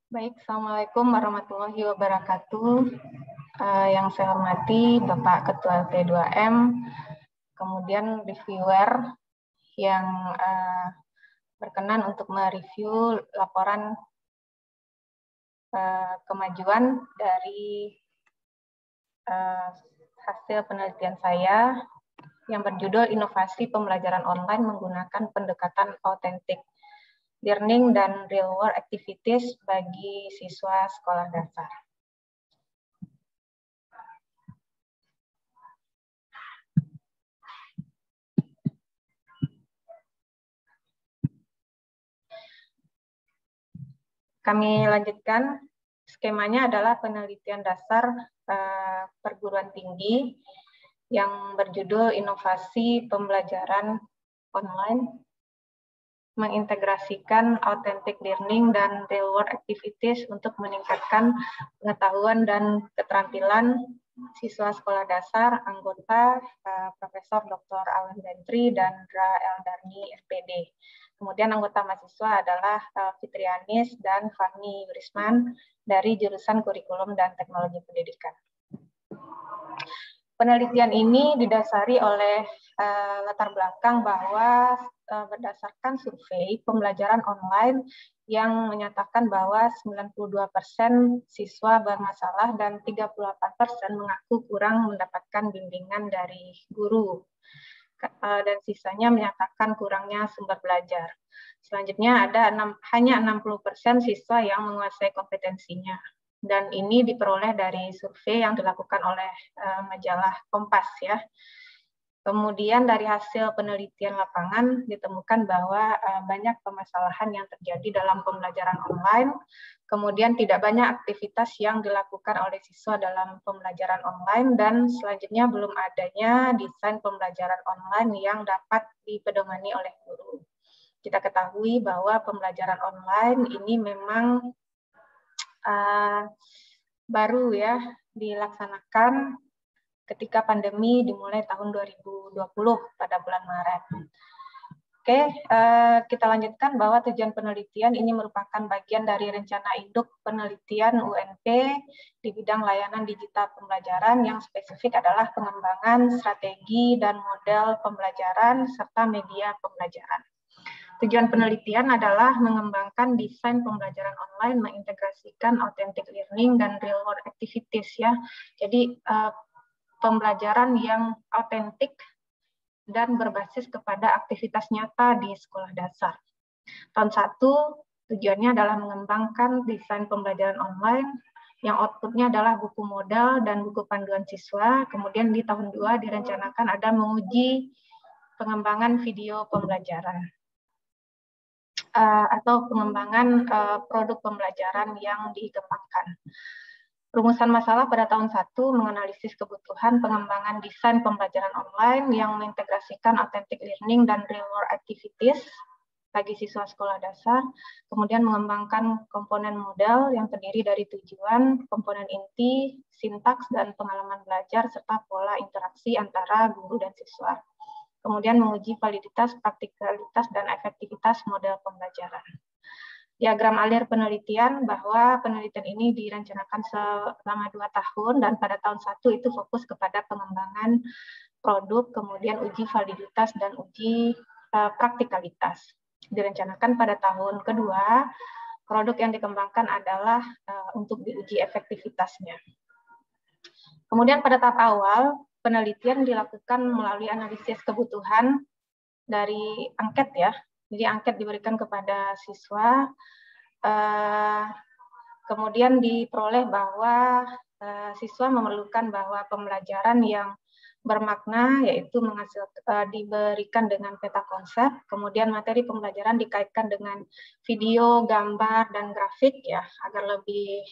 Baik, Assalamualaikum warahmatullahi wabarakatuh. Yang saya hormati Bapak Ketua T2M, kemudian reviewer yang berkenan untuk mereview laporan kemajuan dari hasil penelitian saya yang berjudul Inovasi Pembelajaran Online Menggunakan Pendekatan Autentik Learning dan Real World Activities bagi siswa sekolah dasar. Kami lanjutkan, skemanya adalah penelitian dasar perguruan tinggi yang berjudul Inovasi Pembelajaran Online mengintegrasikan authentic learning dan real world activities untuk meningkatkan pengetahuan dan keterampilan siswa sekolah dasar, anggota Profesor Dr. Alan Dentri dan Dra Eldarni SPD. Kemudian anggota mahasiswa adalah Fitrianis dan Fahmi Yurisman dari jurusan Kurikulum dan Teknologi Pendidikan. Penelitian ini didasari oleh latar belakang bahwa berdasarkan survei pembelajaran online yang menyatakan bahwa 92% siswa bermasalah dan 38% mengaku kurang mendapatkan bimbingan dari guru. Dan sisanya menyatakan kurangnya sumber belajar. Selanjutnya ada hanya 60% siswa yang menguasai kompetensinya. Dan ini diperoleh dari survei yang dilakukan oleh majalah Kompas ya. Kemudian dari hasil penelitian lapangan ditemukan bahwa banyak permasalahan yang terjadi dalam pembelajaran online. Kemudian tidak banyak aktivitas yang dilakukan oleh siswa dalam pembelajaran online dan selanjutnya belum adanya desain pembelajaran online yang dapat dipedomani oleh guru. Kita ketahui bahwa pembelajaran online ini memang baru ya dilaksanakan ketika pandemi dimulai tahun 2020 pada bulan Maret. Oke, kita lanjutkan bahwa tujuan penelitian ini merupakan bagian dari rencana induk penelitian UNP di bidang layanan digital pembelajaran yang spesifik adalah pengembangan strategi dan model pembelajaran serta media pembelajaran. Tujuan penelitian adalah mengembangkan desain pembelajaran online, mengintegrasikan authentic learning dan real world activities ya. Jadi pembelajaran yang autentik dan berbasis kepada aktivitas nyata di sekolah dasar. Tahun 1 tujuannya adalah mengembangkan desain pembelajaran online yang outputnya adalah buku modal dan buku panduan siswa. Kemudian di tahun 2 direncanakan ada menguji pengembangan video pembelajaran atau pengembangan produk pembelajaran yang dikembangkan. Rumusan masalah pada tahun 1 menganalisis kebutuhan pengembangan desain pembelajaran online yang mengintegrasikan authentic learning dan real world activities bagi siswa sekolah dasar, kemudian mengembangkan komponen model yang terdiri dari tujuan, komponen inti, sintaks, dan pengalaman belajar, serta pola interaksi antara guru dan siswa. Kemudian menguji validitas, praktikalitas, dan efektivitas model pembelajaran. Diagram alir penelitian bahwa penelitian ini direncanakan selama 2 tahun dan pada tahun 1 itu fokus kepada pengembangan produk, kemudian uji validitas dan uji praktikalitas. Direncanakan pada tahun kedua, produk yang dikembangkan adalah untuk diuji efektivitasnya. Kemudian pada tahap awal, penelitian dilakukan melalui analisis kebutuhan dari angket ya. Jadi angket diberikan kepada siswa, kemudian diperoleh bahwa siswa memerlukan bahwa pembelajaran yang bermakna yaitu diberikan dengan peta konsep, kemudian materi pembelajaran dikaitkan dengan video, gambar, dan grafik ya agar lebih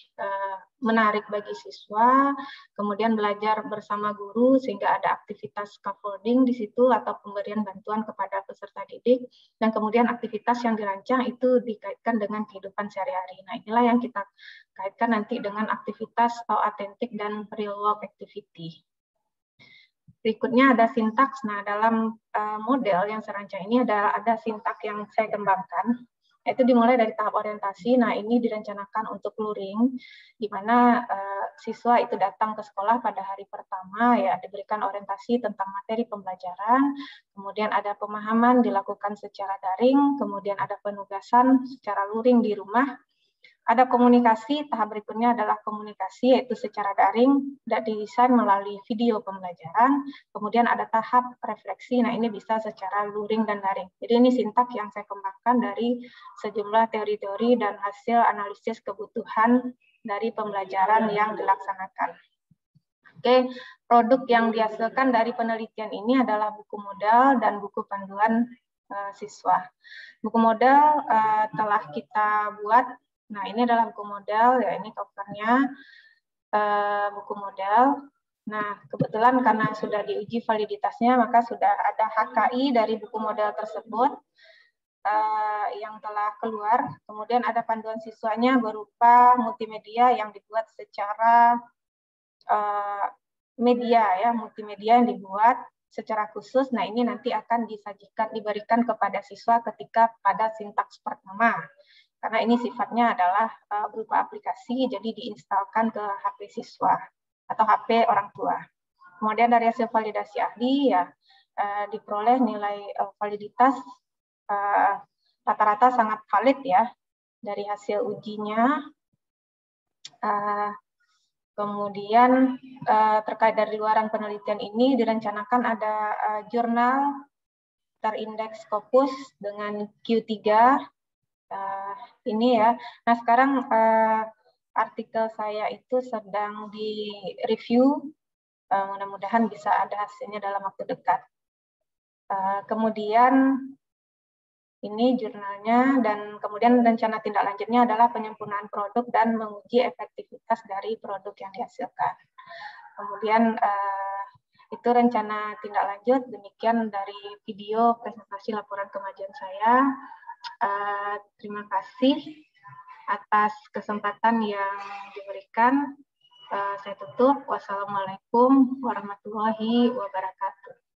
menarik bagi siswa, kemudian belajar bersama guru sehingga ada aktivitas scaffolding di situ atau pemberian bantuan kepada peserta didik, dan kemudian aktivitas yang dirancang itu dikaitkan dengan kehidupan sehari-hari. Nah, inilah yang kita kaitkan nanti dengan aktivitas autentik dan real world activity. Berikutnya ada sintaks. Nah, dalam model yang saya rancang ini ada sintaks yang saya kembangkan. Itu dimulai dari tahap orientasi. Nah, ini direncanakan untuk luring, di mana siswa itu datang ke sekolah pada hari pertama, ya diberikan orientasi tentang materi pembelajaran, kemudian ada pemahaman dilakukan secara daring, kemudian ada penugasan secara luring di rumah, ada komunikasi, tahap berikutnya adalah komunikasi, yaitu secara daring, dan didesain melalui video pembelajaran, kemudian ada tahap refleksi, nah ini bisa secara luring dan daring. Jadi ini sintak yang saya kembangkan dari sejumlah teori-teori dan hasil analisis kebutuhan dari pembelajaran yang dilaksanakan. Oke, produk yang dihasilkan dari penelitian ini adalah buku modal dan buku panduan siswa. Buku modal telah kita buat. Nah, ini adalah buku modal, ya ini covernya, buku modal. Nah, kebetulan karena sudah diuji validitasnya, maka sudah ada HKI dari buku modal tersebut yang telah keluar. Kemudian ada panduan siswanya berupa multimedia yang dibuat secara media, ya multimedia yang dibuat secara khusus. Nah, ini nanti akan diberikan kepada siswa ketika pada sintaks pertama. Karena ini sifatnya adalah berupa aplikasi, jadi diinstalkan ke HP siswa atau HP orang tua. Kemudian dari hasil validasi ahli, ya diperoleh nilai validitas rata-rata sangat valid ya dari hasil ujinya. Kemudian terkait dari luaran penelitian ini direncanakan ada jurnal terindeks Scopus dengan Q3. Ini ya. Nah, sekarang artikel saya itu sedang di-review. Mudah-mudahan bisa ada hasilnya dalam waktu dekat. Kemudian ini jurnalnya, dan kemudian rencana tindak lanjutnya adalah penyempurnaan produk dan menguji efektivitas dari produk yang dihasilkan. Kemudian itu rencana tindak lanjut. Demikian dari video presentasi laporan kemajuan saya. Terima kasih atas kesempatan yang diberikan. Saya tutup. Wassalamualaikum warahmatullahi wabarakatuh.